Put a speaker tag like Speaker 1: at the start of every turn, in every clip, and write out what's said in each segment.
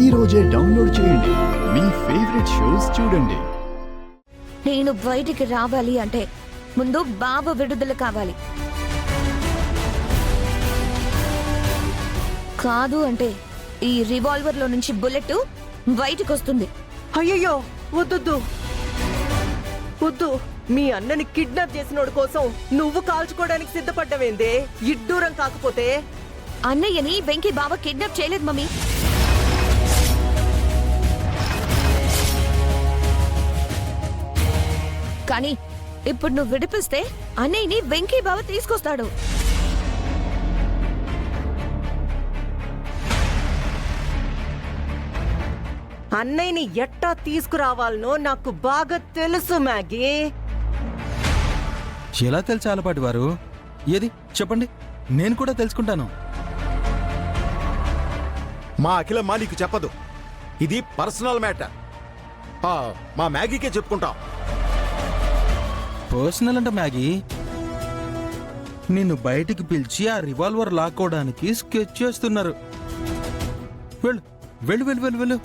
Speaker 1: ఈ రోజే డౌన్లోడ్ చేయండి. మీ ఫేవరెట్ షోస్ చూడండి.
Speaker 2: నేను బయటికి రావాలి అంటే ముందు బాబు విడుదల కావాలి. కాదు అంటే ఈ రివాల్వర్ లో నుంచి బుల్లెట్ బయటికి వస్తుంది.
Speaker 3: అయ్యయ్యో వద్దు వద్దు. మీ అన్నని కిడ్నాప్ చేసినోడు కోసం నువ్వు కాల్చుకోవడానికి సిద్ధపడ్డవేందే? ఇడ్డూరం కాకపోతే.
Speaker 2: అన్నయ్యని వెంకీ బావ కిడ్నాప్ చేయలేదు మమ్మీ. కానీ ఇప్పుడు నువ్వు విడిపిస్తే అన్నయ్యని వెంకీ బావ తీసుకొస్తాడు.
Speaker 3: అన్నయ్యని ఎట్టా తీసుకురావాలనో నాకు బాగా తెలుసు మ్యాగీ.
Speaker 4: ఎలా తెలుసు ఆలపాటి వారు? ఏది చెప్పండి, నేను కూడా తెలుసుకుంటాను.
Speaker 5: మా అఖిలమ్మ నీకు చెప్పదు. ఇది పర్సనల్ మ్యాటర్. మా మ్యాగీకే చెప్పుకుంటాం.
Speaker 4: పర్సనల్ అంట మ్యాగీ. నిన్ను బయటికి పిలిచి ఆ రివాల్వర్ లాక్కోవడానికి స్కెచ్ చేస్తున్నారు. వెళ్ళు వెళ్ళు వెళ్ళు వెళ్ళు వెళ్ళు.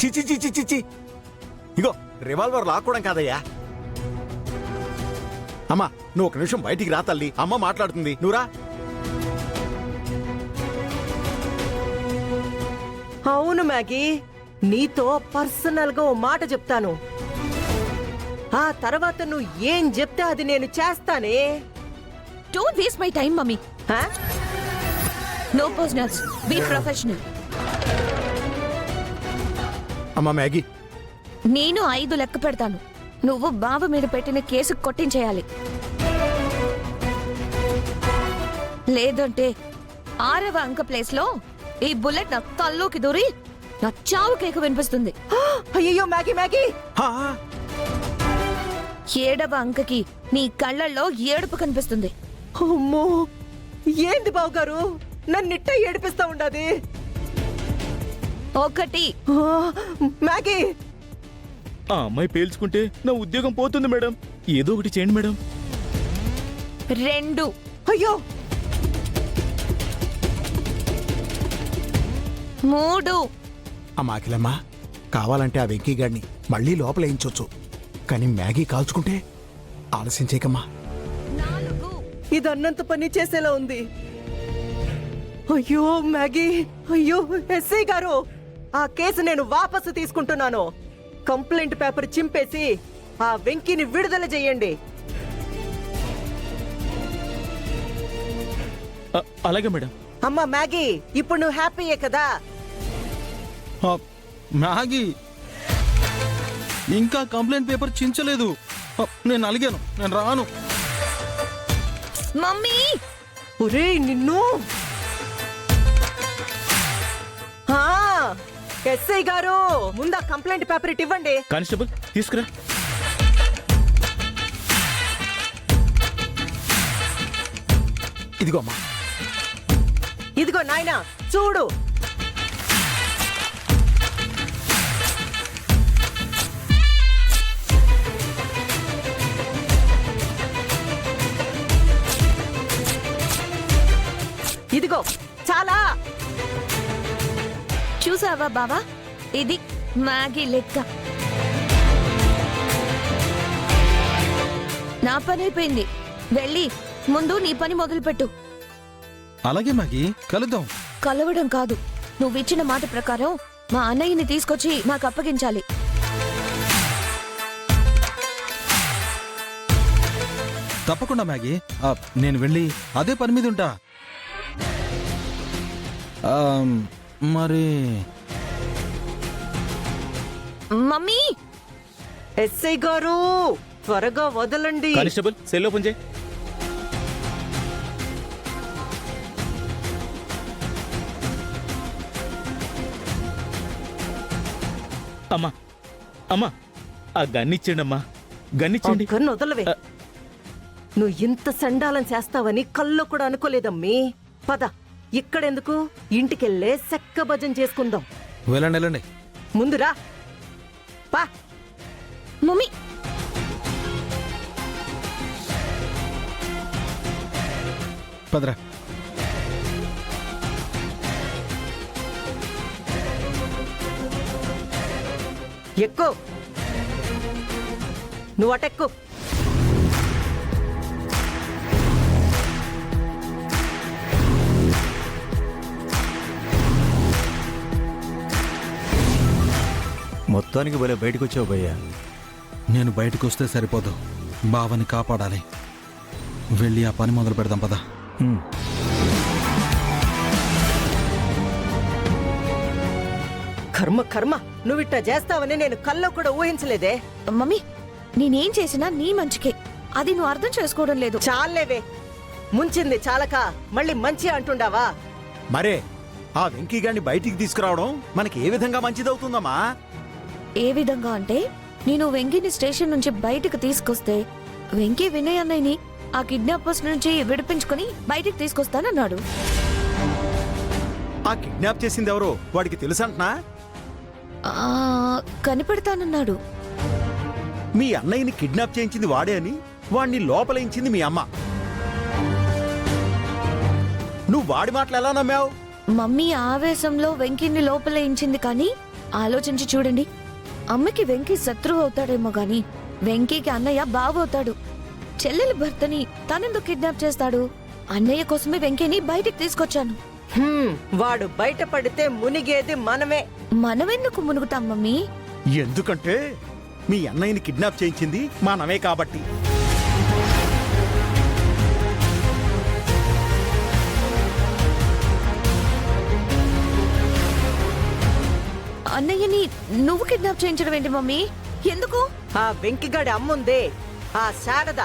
Speaker 5: చిచి చిచి చిచి. ఇగో రివాల్వర్ లాక్కోవడం కాదయ్యా. అమ్మా నువ్వు ఒక నిమిషం బయటికి రా తల్లి, అమ్మ మాట్లాడుతుంది. నువ్వురా.
Speaker 3: అవును మ్యాగీ, నీతో పర్సనల్ గా ఓ మాట చెప్తాను. ఆ తర్వాత నువ్వు ఏం చెప్తే అది నేను చేస్తానే.
Speaker 2: Don't waste my time mummy. No personals, be professional.
Speaker 5: అమ్మా మ్యాగీ,
Speaker 2: నేను 5 లెక్క పెడతాను. నువ్వు బావ మీద పెట్టిన కేసు కొట్టించేయాలి. లేదంటే 6వ అంక ప్లేస్ లో ఈ బుల్లెట్ నా తల్లోకి దూరి నా చావు కేక వినిపిస్తుంది.
Speaker 3: అయ్యో మ్యాగీ మ్యాగీ.
Speaker 2: 7వ అంకకి నీ కళ్ళల్లో ఏడుపు కనిపిస్తుంది.
Speaker 3: అమ్మో ఏంది బావగారు, నన్నిట్ట ఏడిపిస్తా ఉండది.
Speaker 2: 1
Speaker 3: మ్యాగీ.
Speaker 6: ఆ అమ్మాయి పేల్చుకుంటే నా ఉద్యోగం పోతుంది మేడం. ఏదో ఒకటి చేయండి మేడం.
Speaker 2: 2
Speaker 3: అయ్యో
Speaker 2: 3
Speaker 5: అమ్మా అఖిలమ్మ, కావాలంటే ఆ వెంకీ గాడిని మళ్ళీ లోపల వేయించవచ్చు. కానీ మ్యాగీ కాల్చుకుంటే ఆలస్యం చేయకమ్మా.
Speaker 2: 4
Speaker 3: ఇది అన్నంత పని చేసేలా ఉంది. అయ్యో మ్యాగీ, అయ్యో ఎస్ఐ గారు, ఆ కేసు నేను వాపసు తీసుకుంటున్నాను. కంప్లైంట్ పేపర్ చింపేసి ఆ వెంకీని విడుదల చేయండి.
Speaker 6: అలాగే మేడం.
Speaker 3: అమ్మా మ్యాగీ, ఇప్పుడు నువ్వు హ్యాపీయే కదా?
Speaker 4: మ్యాగీ ఇంకా కంప్లైంట్ పేపర్ చించలేదు. నేను అలిగాను, నేను రాను.
Speaker 2: మమ్మీ.
Speaker 3: ఒరేయ్ నిన్ను. ఎస్ఐ గారు, ముందా కంప్లైంట్ పేపర్ ఇటు ఇవ్వండి.
Speaker 6: కానిస్టేబుల్ తీసుకురా.
Speaker 5: ఇదిగో అమ్మా.
Speaker 3: ఇదిగో నాయనా చూడు. ఇదిగో చాలా.
Speaker 2: చూసావా బావా, ఇది మ్యాగీ లెక్క. నా పని అయిపోయింది. వెళ్ళి ముందు నీ పని మొదలుపెట్టు.
Speaker 4: అలాగే మ్యాగీ, కలుద్దాం.
Speaker 2: కలవడం కాదు, నువ్విచ్చిన మాట ప్రకారం మా అన్నయ్యని తీసుకొచ్చి నాకు అప్పగించాలి.
Speaker 4: తప్పకుండా మ్యాగీ. నేను వెళ్ళి అదే పని మీద ఉంటా. మరి
Speaker 2: మమ్మీ.
Speaker 3: ఎస్ఐ గారు త్వరగా వదలండి.
Speaker 6: కానిస్టేబుల్ సెల్ ఓపెన్ చేయి. అమ్మా అమ్మా, ఆ గన్నిచ్చేయండి అమ్మా, గన్నిచ్చేయండి.
Speaker 3: కన్ను వదలవే. నువ్వు ఇంత సండాలం చేస్తావని కల్లో కూడా అనుకోలేదమ్మీ. పద, ఇక్కడెందుకు, ఇంటికెళ్ళే సెక్క భజన చేసుకుందాం.
Speaker 4: వెళ్ళండి వెళ్ళండి.
Speaker 3: ముందురా పా.
Speaker 2: మమ్మీ.
Speaker 4: పదరా.
Speaker 3: ఎక్కు. నువ్వు అటెక్కు.
Speaker 7: మొత్తానికి భలే బయటకు వచ్చావు భయ్యా.
Speaker 4: నేను బయటకు వస్తే సరిపోదు, బావని కాపాడాలి. వెళ్ళి ఆ పని మొదలు పెడదాం పదా.
Speaker 3: కర్మ కర్మ, నువ్విట్టా చేస్తావని నేను కల్లో కూడా ఊహించలేదే.
Speaker 2: మమ్మీ నేనేం చేసినా నీ మంచికే, అది నువ్వు అర్థం చేసుకోవడం లేదు.
Speaker 3: చాలేవే, ముంచింది చాలక మళ్ళీ మంచి అంటుండావా?
Speaker 7: మరే ఆ వెంకీగాడిని బయటికి తీసుకురావడం మనకి ఏ విధంగా మంచిదవుతుందమ్మా?
Speaker 2: ఏ విధంగా అంటే, నేను వెంకీని స్టేషన్ నుంచి బయటకు తీసుకొస్తే వెంకీ వినయ్ అన్నయ్యని ఆ కిడ్నాపర్స్ నుంచి విడిపించుకుని బయటికి తీసుకొస్తానన్నాడు.
Speaker 7: ఆ కిడ్నాప్ చేసింది ఎవరో వాడికి తెలుసంటున్నా?
Speaker 2: ఆ, కనిపెడతానన్నాడు.
Speaker 7: మీ అన్నయ్యని కిడ్నాప్ చేయించింది వాడే అని వాణ్ణి లోపలేయించింది మీ అమ్మ. నువ్వు వాడి మాటలు ఎలా నమ్మావు?
Speaker 2: మమ్మీ ఆవేశంలో వెంకీని లోపలేయించింది, కానీ ఆలోచించి చూడండి, అమ్మకి వెంకీ శత్రువు అవుతాడేమో గాని వెంకీకి అన్నయ్య బావవుతాడు. చెల్లెలి భర్తని తనెందుకు కిడ్నాప్ చేస్తాడు? అన్నయ్య కోసమే వెంకీని బయటికి తీసుకొచ్చాను.
Speaker 3: వాడు బయటపడితే మునిగేది మనమే.
Speaker 2: మనమెందుకు మునుగుతాం మమ్మీ?
Speaker 7: ఎందుకంటే మీ అన్నయ్యని కిడ్నాప్ చేయించింది మనమే కాబట్టి.
Speaker 2: అన్నయ్యని నువ్వు కిడ్నాప్ చేయించడం ఏంటి మమ్మీ? ఎందుకు?
Speaker 3: ఆ వెంకిగాడి అమ్ముందే, ఆ శారద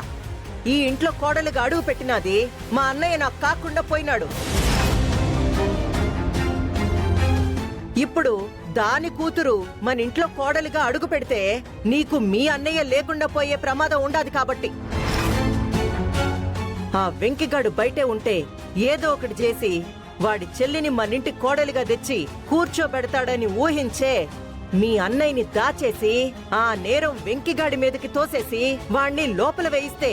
Speaker 3: ఈ ఇంట్లో కోడలిగా అడుగు పెట్టినది మా అన్నయ్య నాకు కాకుండా పోయినాడు. ఇప్పుడు దాని కూతురు మన ఇంట్లో కోడలిగా అడుగు పెడితే నీకు మీ అన్నయ్య లేకుండా పోయే ప్రమాదం ఉండాది కాబట్టి. ఆ వెంకిగాడు బయటే ఉంటే ఏదో ఒకటి చేసి వాడి చెల్లిని మన ఇంటి కోడలిగా తెచ్చి కూర్చోబెడతాడని ఊహించే మీ అన్నయ్యని దాచేసి ఆ నేరం వెంకిగాడి మీదకి తోసేసి వాణ్ణి లోపల వేయిస్తే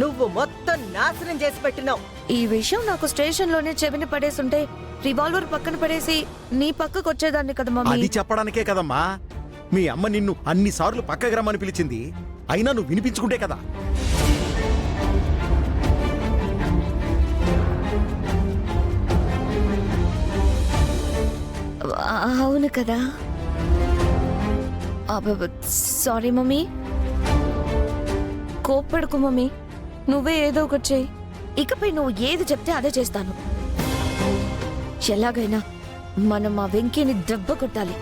Speaker 3: నువ్వు మొత్తం నాశనం చేసి పెట్టినావు.
Speaker 2: ఈ విషయం నాకు స్టేషన్ లోనే చెవిన పడేసుంటే రివాల్వర్ పక్కన పడేసి నీ పక్కకు వచ్చేదాన్ని కదా మమ్మీ.
Speaker 7: అది చెప్పడానికే కదమ్మా మీ అమ్మ నిన్ను అన్నిసార్లు పక్కకి రమ్మని పిలిచింది. అయినా నువ్వు వినిపించుకుంటే కదా.
Speaker 2: అవును కదా. Sorry mummy. కోప్పడుకు మమ్మీ, నువ్వే ఏదో ఒకటి చెయ్యి. ఇకపై నువ్వు ఏది చెప్తే అదే చేస్తాను. ఎలాగైనా మనం ఆ వెంకీని దెబ్బ కొట్టాలి.